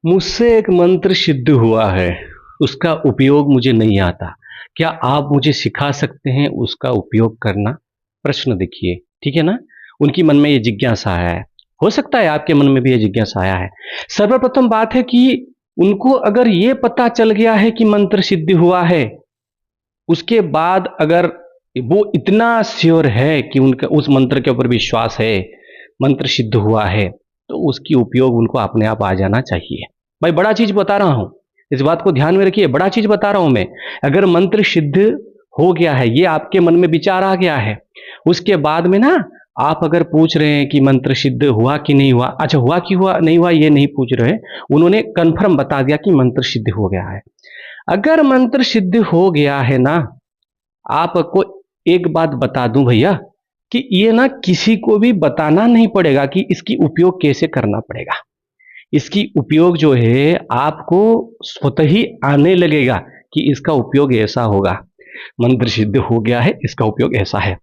मुझसे एक मंत्र सिद्ध हुआ है, उसका उपयोग मुझे नहीं आता। क्या आप मुझे सिखा सकते हैं उसका उपयोग करना? प्रश्न देखिए, ठीक है ना? उनकी मन में ये जिज्ञासा है। हो सकता है आपके मन में भी ये जिज्ञासा आया है। सर्वप्रथम बात है कि उनको अगर ये पता चल गया है कि मंत्र सिद्ध हुआ है, उसके बाद अगर वो इतना श्योर है कि उनका उस मंत्र के ऊपर विश्वास है, मंत्र सिद्ध हुआ है, तो उसकी उपयोग उनको अपने आप आ जाना चाहिए। भाई बड़ा चीज़ बता रहा हूँ, इस बात को ध्यान में रखिए, बड़ा चीज़ बता रहा हूँ मैं। अगर मंत्र सिद्ध हो गया है, ये आपके मन में विचार आ गया है, उसके बाद में ना आप अगर पूछ रहे हैं कि मंत्र सिद्ध हुआ कि नहीं हुआ, अच्छा हुआ कि हुआ नहीं हुआ ये नहीं पूछ रहे, उन्होंने कन्फर्म बता दिया कि मंत्र सिद्ध हो गया है। अगर मंत्र सिद्ध हो गया है ना, आपको एक बात बता दूं भैया कि ये ना किसी को भी बताना नहीं पड़ेगा कि इसकी उपयोग कैसे करना पड़ेगा। इसकी उपयोग जो है आपको स्वतः ही आने लगेगा कि इसका उपयोग ऐसा होगा। मंत्र सिद्ध हो गया है, इसका उपयोग ऐसा है।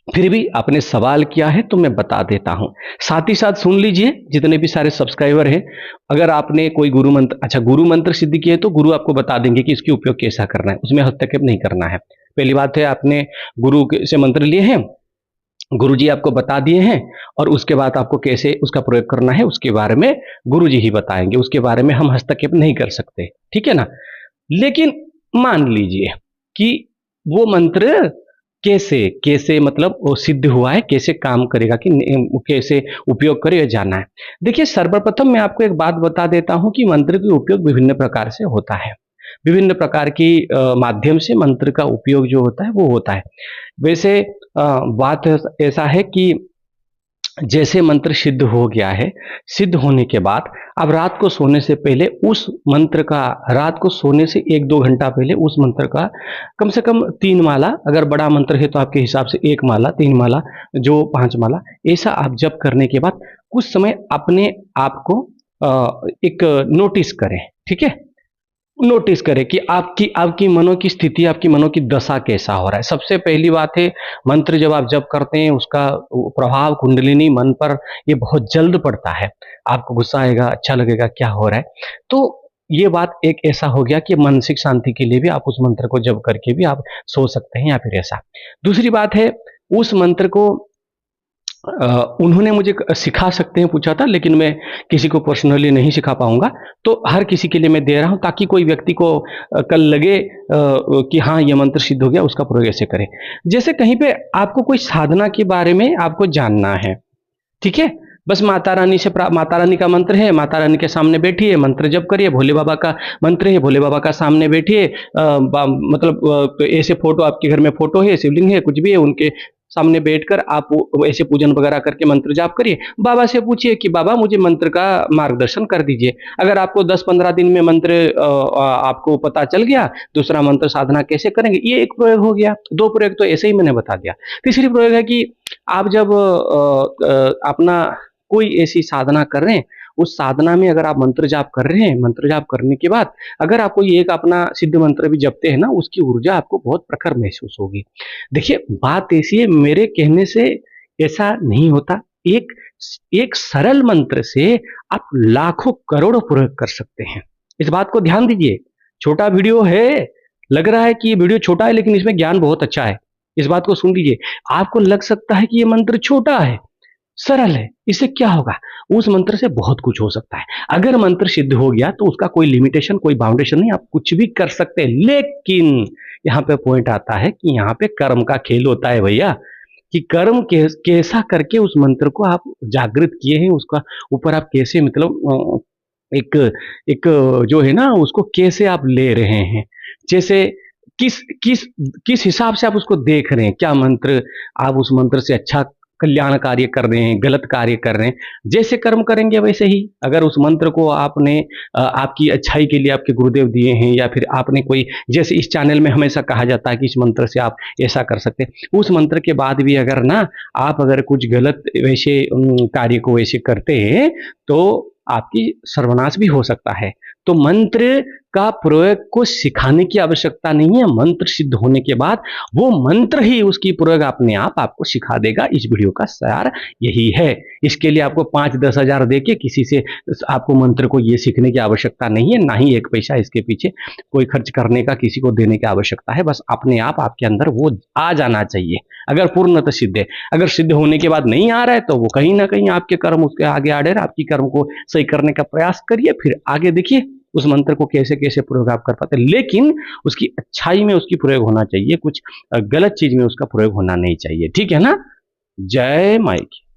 फिर भी आपने सवाल किया है तो मैं बता देता हूं। साथ ही साथ सुन लीजिए जितने भी सारे सब्सक्राइबर हैं, अगर आपने कोई गुरु मंत्र, अच्छा गुरु मंत्र सिद्ध किए तो गुरु आपको बता देंगे कि इसकी उपयोग कैसा करना है, उसमें हस्तक्षेप नहीं करना है। पहली बात है, आपने गुरु से मंत्र लिए हैं, गुरु जी आपको बता दिए हैं, और उसके बाद आपको कैसे उसका प्रयोग करना है उसके बारे में गुरु जी ही बताएंगे, उसके बारे में हम हस्तक्षेप नहीं कर सकते, ठीक है ना? लेकिन मान लीजिए कि वो मंत्र कैसे कैसे मतलब वो सिद्ध हुआ है, कैसे काम करेगा, कि कैसे उपयोग करे, जानना है। देखिए सर्वप्रथम मैं आपको एक बात बता देता हूं कि मंत्र का उपयोग विभिन्न प्रकार से होता है। विभिन्न प्रकार की माध्यम से मंत्र का उपयोग जो होता है वो होता है। वैसे बात ऐसा है कि जैसे मंत्र सिद्ध हो गया है, सिद्ध होने के बाद अब रात को सोने से पहले उस मंत्र का, रात को सोने से 1-2 घंटा पहले उस मंत्र का कम से कम 3 माला, अगर बड़ा मंत्र है तो आपके हिसाब से 1 माला, 3 माला, जो 5 माला, ऐसा आप जप करने के बाद कुछ समय अपने आप को एक नोटिस करें, ठीक है? नोटिस करें कि आपकी आपकी मनो की स्थिति, आपकी मनो की दशा कैसा हो रहा है। सबसे पहली बात है, मंत्र जब आप जप करते हैं उसका प्रभाव कुंडलिनी मन पर ये बहुत जल्द पड़ता है। आपको गुस्सा आएगा, अच्छा लगेगा, क्या हो रहा है। तो ये बात एक ऐसा हो गया कि मानसिक शांति के लिए भी आप उस मंत्र को जप करके भी आप सो सकते हैं, या फिर ऐसा। दूसरी बात है, उस मंत्र को उन्होंने मुझे सिखा सकते हैं पूछा था, लेकिन मैं किसी को पर्सनली नहीं सिखा पाऊंगा, तो हर किसी के लिए मैं दे रहा हूं ताकि कोई व्यक्ति को कल लगे कि हाँ ये मंत्र सिद्ध हो गया, उसका प्रयोग ऐसे करें। जैसे कहीं पे आपको कोई साधना के बारे में आपको जानना है, ठीक है? बस माता रानी से, माता रानी का मंत्र है, माता रानी के सामने बैठिए, मंत्र जप करिए। भोले बाबा का मंत्र है, भोले बाबा का सामने बैठिए, मतलब ऐसे फोटो, आपके घर में फोटो है, शिवलिंग है, कुछ भी है, उनके सामने बैठकर आप ऐसे पूजन वगैरह करके मंत्र जाप करिए। बाबा से पूछिए कि बाबा मुझे मंत्र का मार्गदर्शन कर दीजिए। अगर आपको 10-15 दिन में मंत्र आपको पता चल गया, दूसरा मंत्र साधना कैसे करेंगे, ये एक प्रयोग हो गया। 2 प्रयोग तो ऐसे ही मैंने बता दिया। तीसरी प्रयोग है कि आप जब अपना कोई ऐसी साधना कर रहे हैं, उस साधना में अगर आप मंत्र जाप कर रहे हैं, मंत्र जाप करने के बाद अगर आप कोई एक अपना सिद्ध मंत्र भी जपते हैं ना, उसकी ऊर्जा आपको बहुत प्रखर महसूस होगी। देखिए बात ऐसी है, मेरे कहने से ऐसा नहीं होता। एक एक सरल मंत्र से आप लाखों करोड़ों प्रयोग कर सकते हैं। इस बात को ध्यान दीजिए। छोटा वीडियो है, लग रहा है कि ये वीडियो छोटा है, लेकिन इसमें ज्ञान बहुत अच्छा है। इस बात को सुन लीजिए। आपको लग सकता है कि ये मंत्र छोटा है, सरल है, इससे क्या होगा? उस मंत्र से बहुत कुछ हो सकता है। अगर मंत्र सिद्ध हो गया तो उसका कोई लिमिटेशन, कोई बाउंडेशन नहीं, आप कुछ भी कर सकते हैं। लेकिन यहाँ पे पॉइंट आता है कि यहाँ पे कर्म का खेल होता है भैया, कि कर्म कैसा करके उस मंत्र को आप जागृत किए हैं, उसका ऊपर आप कैसे मतलब एक एक जो है ना उसको कैसे आप ले रहे हैं, जैसे किस किस किस हिसाब से आप उसको देख रहे हैं। क्या मंत्र, आप उस मंत्र से अच्छा कल्याण कार्य कर रहे हैं, गलत कार्य कर रहे हैं, जैसे कर्म करेंगे वैसे ही। अगर उस मंत्र को आपने आपकी अच्छाई के लिए आपके गुरुदेव दिए हैं, या फिर आपने कोई, जैसे इस चैनल में हमेशा कहा जाता है कि इस मंत्र से आप ऐसा कर सकते हैं, उस मंत्र के बाद भी अगर ना आप अगर कुछ गलत वैसे कार्य को वैसे करते हैं तो आपकी सर्वनाश भी हो सकता है। तो मंत्र का प्रयोग को सिखाने की आवश्यकता नहीं है। मंत्र सिद्ध होने के बाद वो मंत्र ही उसकी प्रयोग अपने आप आपको सिखा देगा। इस वीडियो का सार यही है। इसके लिए आपको 5-10 हज़ार देके किसी से आपको मंत्र को ये सीखने की आवश्यकता नहीं है, ना ही एक पैसा इसके पीछे कोई खर्च करने का, किसी को देने की आवश्यकता है। बस अपने आप आपके अंदर वो आ जाना चाहिए, अगर पूर्णतः सिद्ध है। अगर सिद्ध होने के बाद नहीं आ रहा है तो वो कहीं ना कहीं आपके कर्म उसके आगे आड़े, आपकी कर्म को सही करने का प्रयास करिए, फिर आगे देखिए उस मंत्र को कैसे कैसे प्रयोग आप कर पाते हैं। लेकिन उसकी अच्छाई में उसकी प्रयोग होना चाहिए, कुछ गलत चीज में उसका प्रयोग होना नहीं चाहिए। ठीक है ना। जय माई की।